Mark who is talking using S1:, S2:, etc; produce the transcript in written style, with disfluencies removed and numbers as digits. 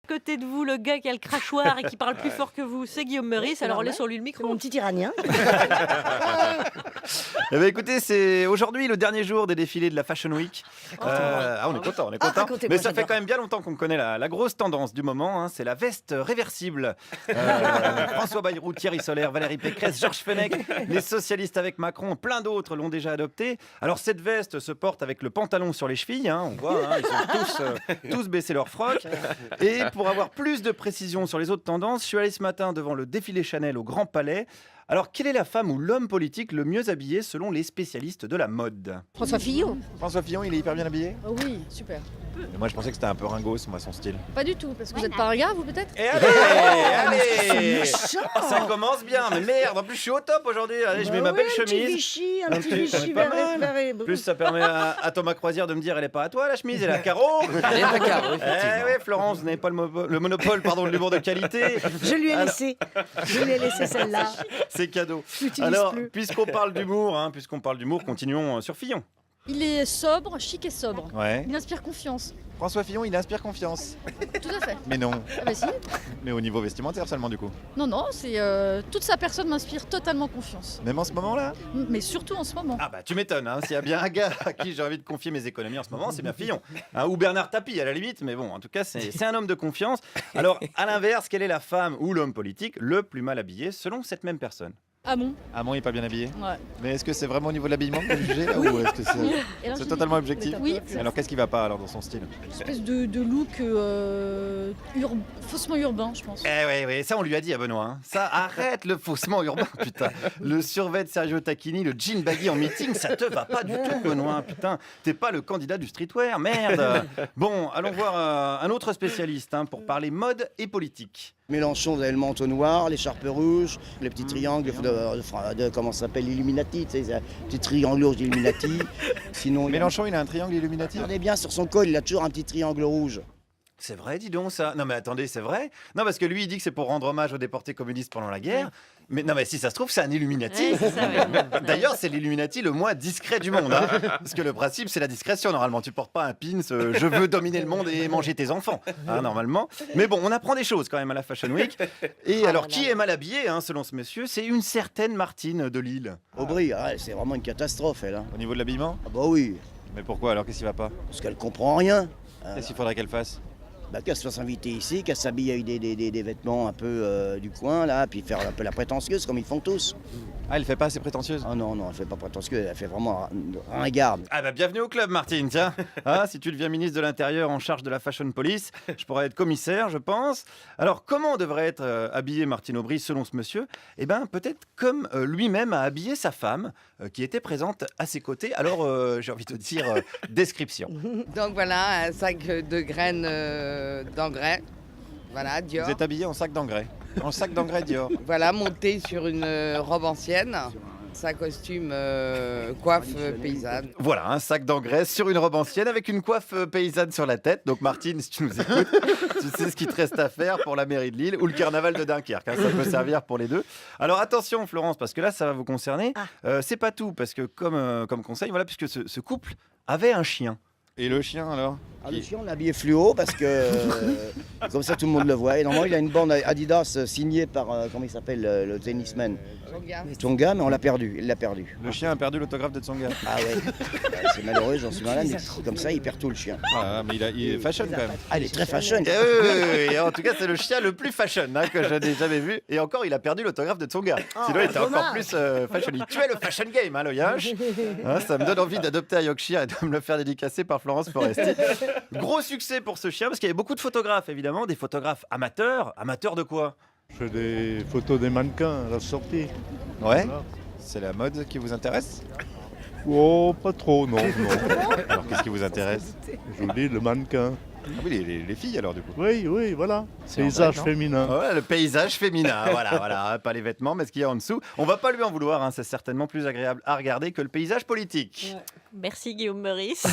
S1: Côté de vous, le gars qui a le crachoir et qui parle plus fort que vous, c'est Guillaume Meurice. Alors laissons-lui le
S2: C'est
S1: micro.
S2: mon petit Iranien.
S3: Eh ben, écoutez, c'est aujourd'hui le dernier jour des défilés de la Fashion Week. On est content, on est content.
S2: racontez-moi,
S3: Mais ça fait
S2: j'adore.
S3: quand même bien longtemps qu'on connaît la grosse tendance du moment, hein, c'est la veste réversible. François Bayrou, Thierry Solaire, Valérie Pécresse, Georges Fenech, les socialistes avec Macron, plein d'autres l'ont déjà adoptée. Alors cette veste se porte avec le pantalon sur les chevilles, hein, on voit, hein, ils ont tous baissé leur froc. Et pour avoir plus de précision sur les autres tendances, je suis allé ce matin devant le défilé Chanel au Grand Palais. Alors, quelle est la femme ou l'homme politique le mieux habillé selon les spécialistes de la mode?
S4: François Fillon.
S3: François Fillon, il est hyper bien habillé.
S4: Ah oui, super.
S3: Mais moi, je pensais que c'était un peu ringos, moi, son style.
S4: Pas du tout, parce que vous êtes pas un gars, vous peut-être.
S3: Et allez Ça commence bien, mais merde, en plus, je suis au top aujourd'hui. Allez, je mets ma belle
S2: Un petit
S3: chemise.
S2: Vichy,
S3: Un
S2: un petit
S3: petit-
S2: Vichy
S3: pas
S2: vert,
S3: mal.
S2: vert et
S3: En
S2: bleu.
S3: plus, ça permet à Thomas Croisière de me dire, elle est pas à toi, la chemise, elle est à carreau.
S5: Elle est à carreau,
S3: Eh oui, Florence, vous n'avez pas le monopole de l'humour de qualité.
S2: Je lui ai
S3: Alors-
S2: laissé. Je lui ai laissé celle-là.
S3: C'est cadeau.
S2: Je l'utilise
S3: Alors,
S2: plus.
S3: puisqu'on parle d'humour, continuons sur Fillon.
S4: Il est sobre, chic et sobre.
S3: Ouais.
S4: Il inspire confiance.
S3: François Fillon, il inspire confiance.
S4: Tout à fait.
S3: Mais non,
S4: Ah bah si.
S3: mais au niveau vestimentaire seulement du coup.
S4: Non, c'est toute sa personne m'inspire totalement confiance.
S3: Même en ce moment-là.
S4: Mais surtout en ce moment.
S3: Ah bah tu m'étonnes, hein. S'il y a bien un gars à qui j'ai envie de confier mes économies en ce moment, c'est bien Fillon. Hein, ou Bernard Tapie à la limite, mais bon, en tout cas, c'est un homme de confiance. Alors, à l'inverse, quelle est la femme ou l'homme politique le plus mal habillé selon cette même personne?
S4: Hamon.
S3: Amon, il est pas bien habillé.
S4: Ouais.
S3: Mais est-ce que c'est vraiment au niveau de l'habillement que vous jugez là, ou est-ce que
S4: Et alors,
S3: c'est
S4: j'ai
S3: totalement
S4: dit-
S3: objectif?
S4: Oui.
S3: Alors qu'est-ce qui va pas alors dans son style?
S4: Une espèce de look faussement urbain, je pense.
S3: Ouais, ça on lui a dit à Benoît. Hein. Ça, arrête le faussement urbain, putain. Le survêt de Sergio Tacchini, le jean baggy en meeting, ça te va pas du tout, Benoît. Putain, t'es pas le candidat du streetwear, merde. Bon, allons voir un autre spécialiste hein, pour parler mode et politique.
S6: Mélenchon, vous avez le manteau noir, l'écharpe rouge, les petits triangles comment ça s'appelle, l'Illuminati, tu sais, un petit triangle rouge d'Illuminati. Sinon,
S3: Mélenchon, il a un triangle Illuminati.
S6: regardez bien sur son col, il a toujours un petit triangle rouge.
S3: C'est vrai, dis donc ça. Non mais attendez, c'est vrai. Non parce que lui il dit que c'est pour rendre hommage aux déportés communistes pendant la guerre. Mais non mais si ça se trouve c'est un Illuminati.
S1: Ouais, c'est ça, ouais.
S3: D'ailleurs c'est l'Illuminati le moins discret du monde. Hein. Parce que le principe c'est la discrétion normalement. Tu portes pas un pins je veux dominer le monde et manger tes enfants hein, normalement. Mais bon on apprend des choses quand même à la Fashion Week. Et alors qui est mal habillé hein, selon ce monsieur? C'est une certaine Martine de Lille.
S6: Aubry, c'est vraiment une catastrophe, elle. Hein.
S3: Au niveau de l'habillement?
S6: Ah bah oui,
S3: Mais pourquoi alors? Qu'est-ce qui va pas?
S6: parce qu'elle comprend rien.
S3: Qu'est-ce qu'il faudrait qu'elle fasse?
S6: Bah, qu'elle se fasse inviter ici, qu'elle s'habille avec des vêtements un peu du coin, là, puis faire un peu la prétentieuse, comme ils font tous.
S3: Ah elle fait pas assez prétentieuse?
S6: Ah non, elle fait pas prétentieuse, elle fait vraiment ringarde.
S3: Ah bah bienvenue au club Martine, tiens. Ah, si tu deviens ministre de l'Intérieur en charge de la Fashion Police, je pourrais être commissaire, je pense. Alors comment devrait être habillée Martine Aubry selon ce monsieur? Eh ben peut-être comme lui-même a habillé sa femme qui était présente à ses côtés. Alors j'ai envie de dire description.
S7: Donc voilà, un sac de graines d'engrais. Voilà, Dior.
S3: Vous êtes habillé en sac d'engrais. En sac d'engrais Dior.
S7: Voilà, monté sur une robe ancienne. Sa costume coiffe paysanne.
S3: Voilà, un sac d'engrais sur une robe ancienne avec une coiffe paysanne sur la tête. Donc Martine, si tu nous écoutes, tu sais ce qu'il te reste à faire pour la mairie de Lille ou le carnaval de Dunkerque. Hein, ça peut servir pour les deux. Alors attention Florence, parce que là ça va vous concerner. C'est pas tout, parce que comme conseil, voilà, puisque ce couple avait un chien. Et le chien alors?
S6: Ah, le chien, on l'a habillé fluo parce que comme ça tout le monde le voit. Et normalement, il a une bande Adidas signée par, comment il s'appelle, le tennisman Tsonga, mais on l'a perdu. Il l'a perdu.
S3: Le chien a perdu l'autographe de Tsonga.
S6: Ah ouais, c'est malheureux, j'en suis malade, mais comme ça, il perd tout le chien.
S3: Ah, mais il est fashion quand même.
S6: Ah, il est très fashion.
S3: Oui. En tout cas, c'est le chien le plus fashion hein, que je n'ai jamais vu. Et encore, il a perdu l'autographe de Tsonga. Sinon, il était encore
S2: dommage.
S3: plus fashion. Il tuait le fashion game, hein, le Yinche. Hein, ça me donne envie d'adopter un Yorkshire et de me le faire dédicacer par Florence Foresti. Gros succès pour ce chien, parce qu'il y avait beaucoup de photographes, évidemment. Des photographes amateurs. Amateurs de quoi?
S8: Je fais des photos des mannequins à la sortie.
S3: Ouais.
S8: Voilà.
S3: C'est la mode qui vous intéresse?
S8: Oh, pas trop, non.
S3: Alors, qu'est-ce qui vous intéresse?
S8: Je vous dis, le mannequin.
S3: Ah oui, les filles, alors, du coup.
S8: Oui, voilà.
S3: C'est
S8: Paysage
S3: en vrai, non
S8: féminin.
S3: Ouais, le paysage féminin, voilà, pas les vêtements, mais ce qu'il y a en dessous. On va pas lui en vouloir, hein, c'est certainement plus agréable à regarder que le paysage politique.
S1: Merci Guillaume Meurice.